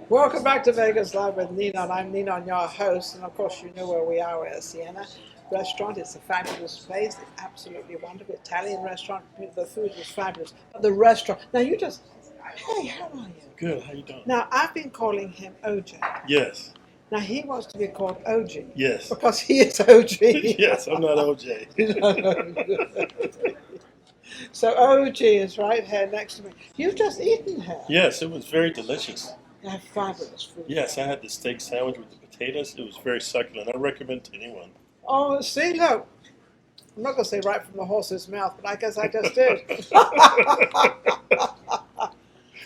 Welcome back to Vegas Live with Nina. I'm Nina, your host, and of course you know where we are. We're at Sienna Restaurant. It's a fabulous place. It's absolutely wonderful. Italian restaurant. The food is fabulous. But the restaurant. Now you just, hey, how are you? Good. How you doing? Now I've been calling him OJ. Yes. Now he wants to be called OG. Yes. Because he is OG. Yes. I'm not OJ. So OG is right here next to me. You've just eaten here. Yes, it was very delicious. They have fabulous food. Yes, I had the steak sandwich with the potatoes. It was very succulent. I recommend it to anyone. Oh, see, look. I'm not going to say right from the horse's mouth, but I guess I just did.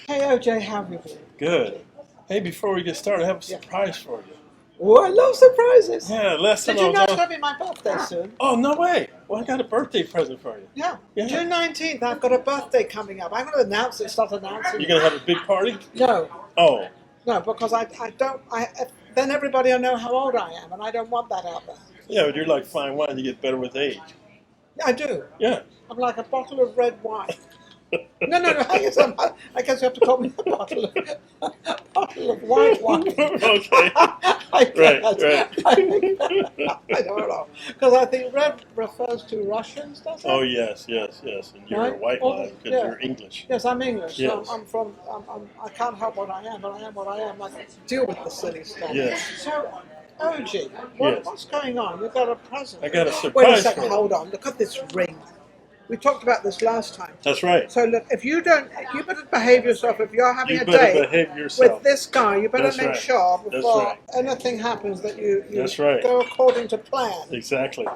Hey, OJ, how have you been? Good. Hey, before we get started, I have a surprise for you. Oh, I love surprises. Yeah, last time Did you I know was it's on. going to be my birthday soon? Oh, no way. Well, I got a birthday present for you. Yeah. Yeah. June 19th, I've got a birthday coming up. I'm going to announce it, start announcing You're going to have a big party? No, Oh, no, because I don't, then everybody will know how old I am, and I don't want that out there. yeah, but you're like fine wine. You get better with age. Yeah, I do. Yeah. I'm like a bottle of red wine. No, I guess you have to call me a bottle of white wine. Okay. I Right, guess. right. I don't know. Because I think red refers to Russians, does it? Oh, yes, yes, yes. And you're a Right? white Oh, wine because yeah. you're English. Yes, I'm English. Yes. So I can't help what I am, but I am what I am. I deal with the silly stuff. Yes. So, OG, Yes. what's going on? You've got a present. I got a Wait a surprise second, for you. hold on. Look at this ring. We talked about this last time. That's right. So look, if you don't, you better behave yourself. If you're having You a better date behave yourself. with this guy, you better That's make right. sure That's before right. anything happens that you That's right. go according to plan. Exactly.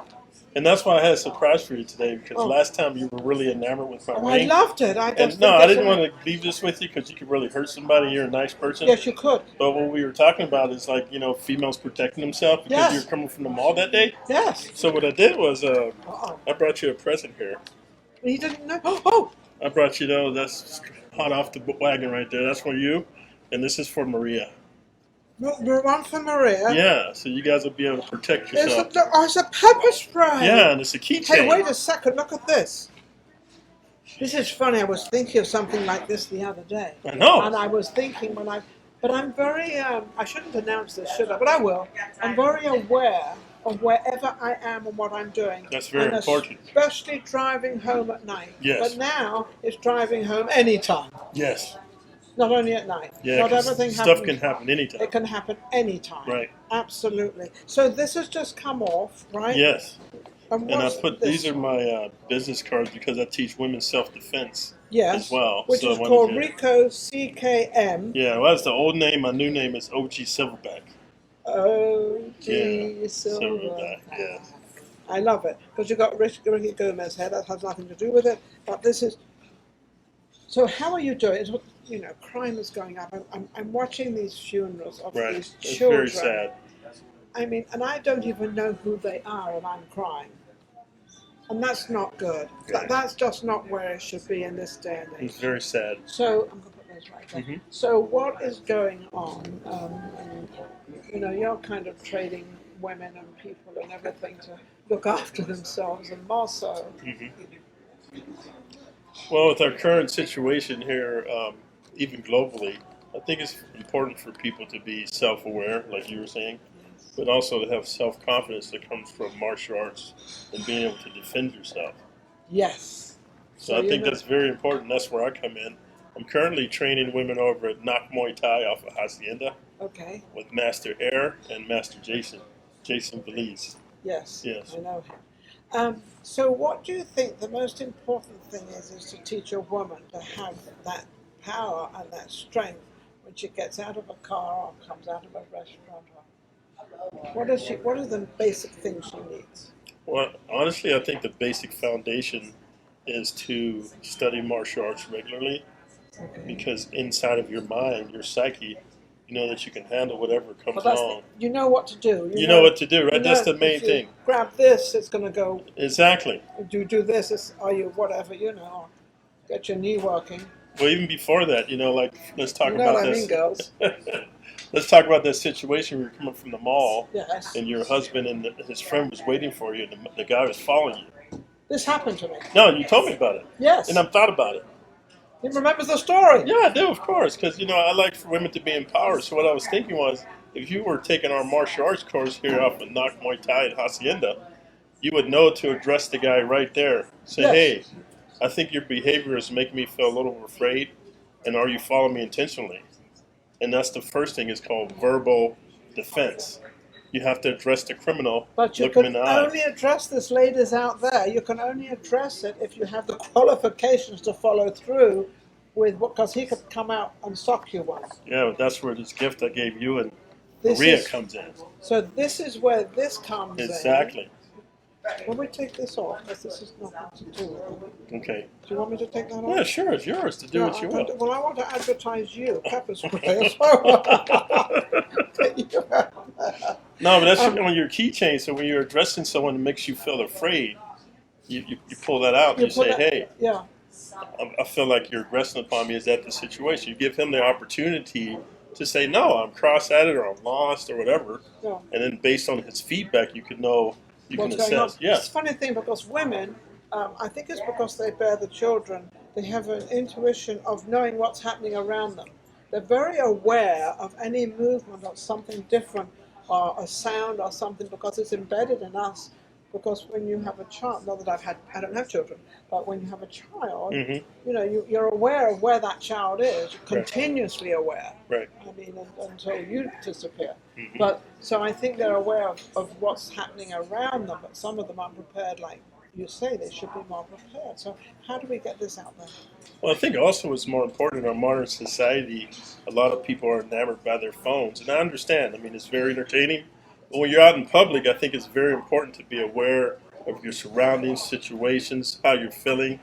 And that's why I had a surprise for you today, because Oh. last time you were really enamored with my Oh, I ring. loved it. I And just no, think I it's didn't a- want to leave this with you because you could really hurt somebody. You're a nice person. Yes, you could. But what we were talking about is like, females protecting themselves because Yes. you're coming from the mall that day. Yes. So what I did was Uh-oh. I brought you a present here. You didn't know? Oh, I brought you, that's hot off the wagon right there. That's for you. And this is for Maria. the one for Maria. Yeah, so you guys will be able to protect It's yourself. it's a pepper spray. Yeah, and it's a keychain. Hey, wait a second. Look at this. This is funny. I was thinking of something like this the other day. I know. And I was thinking but I'm very, I shouldn't announce this, should I? But I will. I'm very aware of wherever I am and what I'm doing. That's very and important. Especially driving home at night. Yes. But now it's driving home anytime. Yes. Not only at night. Yeah, Not 'cause everything stuff happens. can happen anytime. It can happen anytime. Right. Absolutely. So this has just come off, right? Yes. And And I what's put, this? these are my business cards because I teach women's self-defense Yes. as well. Which So I is wanted called to- Rico CKM. Yeah, well, that's the old name. My new name is OG Silverback. OG Silver. Silverback, yes. I love it because you've got Ricky Gomez here. That has nothing to do with it. But this is. So how are you doing? It's, crime is going up. I'm watching these funerals of Right. these It's children. very sad. I mean, and I don't even know who they are, and I'm crying. And that's not good. That's just not where it should be in this day and It's age. very sad. So I'm going to put those right there. Mhm. So what is going on? And, you're kind of trading women and people and everything to look after themselves, and more so. hmm Well, with our current situation here, even globally, I think it's important for people to be self-aware, like you were saying, but also to have self-confidence that comes from martial arts and being able to defend yourself. Yes. So I think that's very important. That's where I come in. I'm currently training women over at Knock Muay Thai off of Hacienda Okay. with Master Air and Master Jason Belize. Yes. Yes. I know him. So what do you think the most important thing is to teach a woman to have that power and that strength when she gets out of a car or comes out of a restaurant? What are the basic things she needs? Well, honestly, I think the basic foundation is to study martial arts regularly, Okay. because inside of your mind, your psyche, you know that you can handle whatever comes But along. you know what to do. You know what to do, right? you That's know the main if you thing. Grab this, it's going to go. Exactly. Do this, or you whatever, get your knee working. Well, even before that, let's talk You know about what I this. mean, girls. Let's talk about that situation where you're coming from the mall Yes. and your husband and his friend was waiting for you, and the guy was following you. This happened to me. No, you told me about it, Yes. and I've thought about it. He remembers the story. Yeah, I do, of course, because I like for women to be empowered. So what I was thinking was, if you were taking our martial arts course here off of Knock Muay Thai at Hacienda, you would know to address the guy right there. Say, Yes. hey, I think your behavior is making me feel a little afraid, and are you following me intentionally? And that's the first thing. It's called verbal defense. You have to address the criminal, But you look him in can the eye. only address this, ladies out there. You can only address it if you have the qualifications to follow through with what, because he could come out and sock you one. Yeah, but that's where this gift I gave you and This Maria is, comes in. so this is where this comes Exactly. in. When we take this off, because this is nothing to do with it. Okay. Do you want me to take that off? Yeah, sure. It's yours to do No, what you want. Well, I want to advertise you, pepper spray. So No, but that's on your keychain. So when you're addressing someone that makes you feel afraid, you pull that out and you say, hey, yeah. I feel like you're aggressing upon me. Is that the situation? You give him the opportunity to say, no, I'm cross at it or I'm lost or whatever. Yeah. And then based on his feedback, you can know, you What's can going on. assess. Yeah. It's a funny thing because women, I think it's because they bear the children, they have an intuition of knowing what's happening around them. They're very aware of any movement of something different or a sound or something because it's embedded in us. Because when you have a child, not that I don't have children, but when you have a child, you're aware of where that child is, continuously aware. Right. I mean, until you disappear. Mm-hmm. But so I think they're aware of what's happening around them, but some of them aren't prepared. Like you say, they should be more prepared. So how do we get this out there? Well, I think also what's more important in our modern society, a lot of people are enamored by their phones. And I understand. I mean, it's very entertaining. But when you're out in public, I think it's very important to be aware of your surroundings, situations, how you're feeling.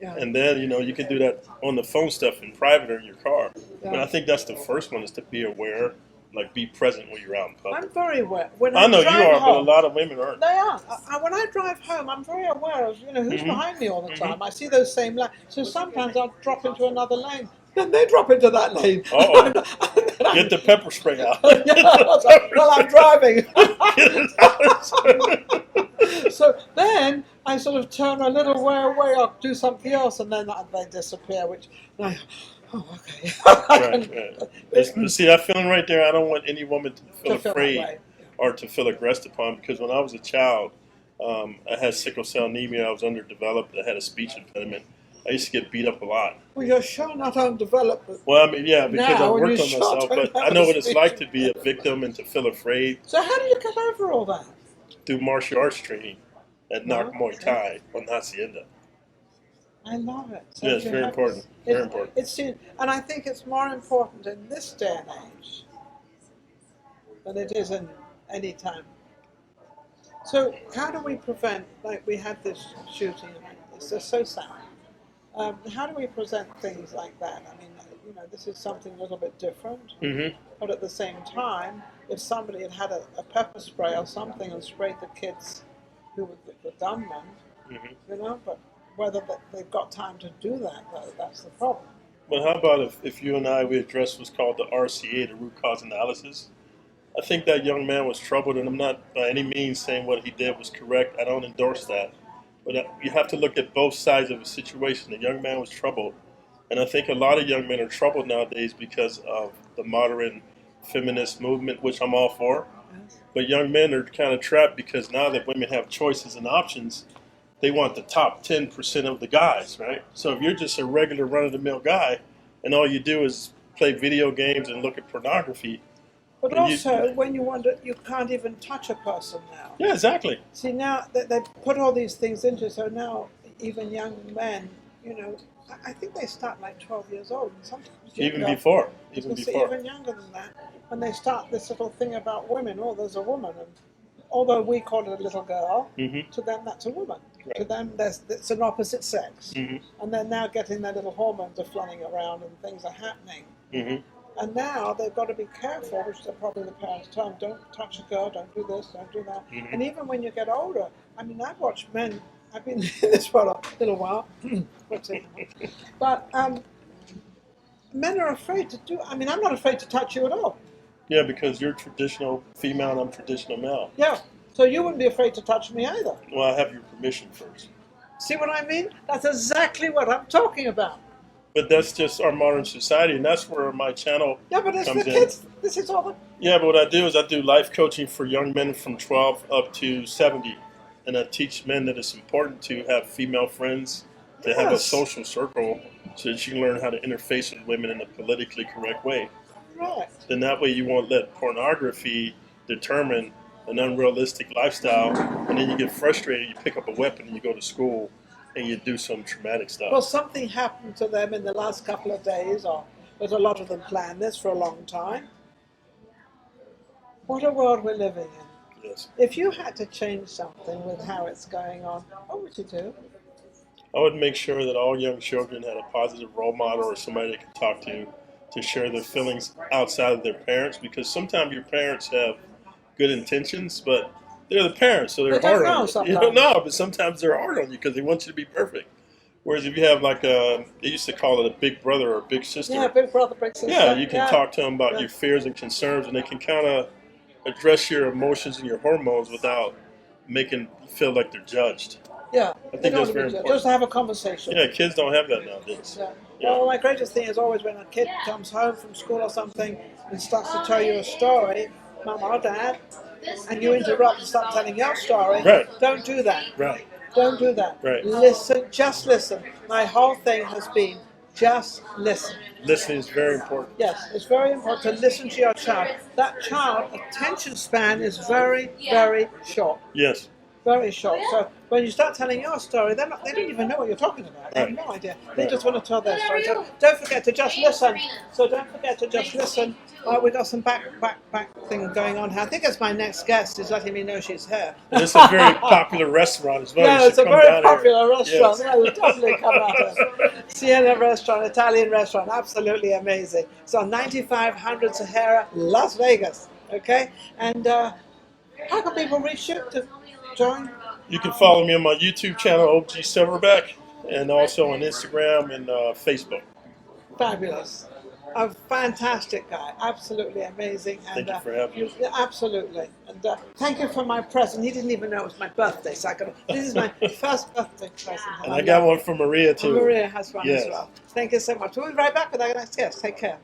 Yeah. And then, you can do that on the phone stuff in private or in your car. Yeah. But I think that's the first one is to be aware, like be present when you're out in public. I'm very aware. When I know you are, home, but a lot of women aren't. They are. When I drive home, I'm very aware of, who's behind me all the time. I see those same lanes. So sometimes I'll drop into another lane. Then they drop into that lane. Uh-oh. Get the pepper spray out. Well, I'm driving. So then I sort of turn a little way away, I'll do something else, and then they disappear, which, okay. Right. See, that feeling right there, I don't want any woman to feel afraid or to feel aggressed upon, because when I was a child, I had sickle cell anemia, I was underdeveloped, I had a speech impediment. I used to get beat up a lot. Well, you're sure not undeveloped. Well, I mean, yeah, because I worked on myself, but I know what it's like to be a victim and to feel afraid. So how do you get over all that? Through martial arts training at Knock Muay Thai on Hacienda. I love it. So yeah, it's very important. Very important. And I think it's more important in this day and age than it is in any time. So how do we prevent, like we had this shooting, it's just so sad. How do we present things like that? I mean, this is something a little bit different, but at the same time, if somebody had had a pepper spray or something and sprayed the kids who were the gunmen, but whether they've got time to do that, that's the problem. Well, how about if you and we address what's called the RCA, the root cause analysis? I think that young man was troubled, and I'm not by any means saying what he did was correct. I don't endorse that. But you have to look at both sides of the situation. The young man was troubled. And I think a lot of young men are troubled nowadays because of the modern feminist movement, which I'm all for. But young men are kind of trapped because now that women have choices and options, they want the top 10% of the guys, right? So if you're just a regular run-of-the-mill guy and all you do is play video games and look at pornography. But also, when you wonder, you can't even touch a person now. Yeah, exactly. See, now they put all these things into, so now even young men, I think they start like 12 years old. And sometimes even before. Even younger than that. When they start this little thing about women, there's a woman. And although we call it a little girl, to them that's a woman. Right. To them it's an opposite sex. And they're now getting their little hormones are flooding around and things are happening. And now they've got to be careful, which is probably the parents tell them, don't touch a girl, don't do this, don't do that. And even when you get older, I mean, I've watched men, I've been in this for a little while, but men are afraid to do, I'm not afraid to touch you at all. Yeah, because you're traditional female and I'm traditional male. Yeah, so you wouldn't be afraid to touch me either. Well, I have your permission first. See what I mean? That's exactly what I'm talking about. But that's just our modern society, and that's where my channel Yeah, but it's the comes in. kids. This is all the. Yeah, but what I do is I do life coaching for young men from 12 up to 70. And I teach men that it's important to have female friends, to have a Yes. social circle so that you can learn how to interface with women in a politically correct way. Right. Then that way you won't let pornography determine an unrealistic lifestyle. And then you get frustrated, you pick up a weapon and you go to school and you do some traumatic stuff. Well, something happened to them in the last couple of days, but a lot of them planned this for a long time. What a world we're living in. Yes. If you had to change something with how it's going on, what would you do? I would make sure that all young children had a positive role model or somebody they could talk to share their feelings outside of their parents, because sometimes your parents have good intentions, but they're the parents, so they're They don't hard know on you. sometimes. You don't know, but sometimes they're hard on you because they want you to be perfect. Whereas if you have like they used to call it a big brother or a big sister. Yeah, big brother, big sister. Yeah, you can Yeah. talk to them about Yeah. your fears and concerns, and they can kind of address your emotions and your hormones without making you feel like they're judged. Yeah, I think that's very important. Just to have a conversation. Yeah, kids don't have that nowadays. Yeah. Yeah. Well, my greatest thing is always when a kid comes home from school or something and starts to tell you a story, Mum or Dad, and you interrupt and start telling your story. Right. Don't do that. Right. Don't do that. Right. Listen, just listen. My whole thing has been just listen. Listening is very important. Yes, it's very important to listen to your child. That child attention span is very, very short. Yes. Very short. So when you start telling your story, they don't even know what you're talking about. They have Right. no idea. They Right. just want to tell their story. So don't forget to just listen. So don't forget to just listen. We got some back thing going on here. I think it's my next guest is letting me know she's here. And it's a very popular restaurant as well. Yeah, You it's a should come very down here. popular restaurant. Yes. Yeah, we'll definitely come out here. Sienna restaurant, Italian restaurant, absolutely amazing. It's on 9500 Sahara, Las Vegas. Okay, and how can people reach you to join? You can follow me on my YouTube channel, OG Silverback, and also on Instagram and Facebook. Fabulous. A fantastic guy, absolutely amazing. And, Thank you for having me. yeah, absolutely. And thank you for my present. He didn't even know it was my birthday, so this is my first birthday present. And I got one for Maria too. Maria has one Yes. as well. Thank you so much. We'll be right back with our next guest. Take care.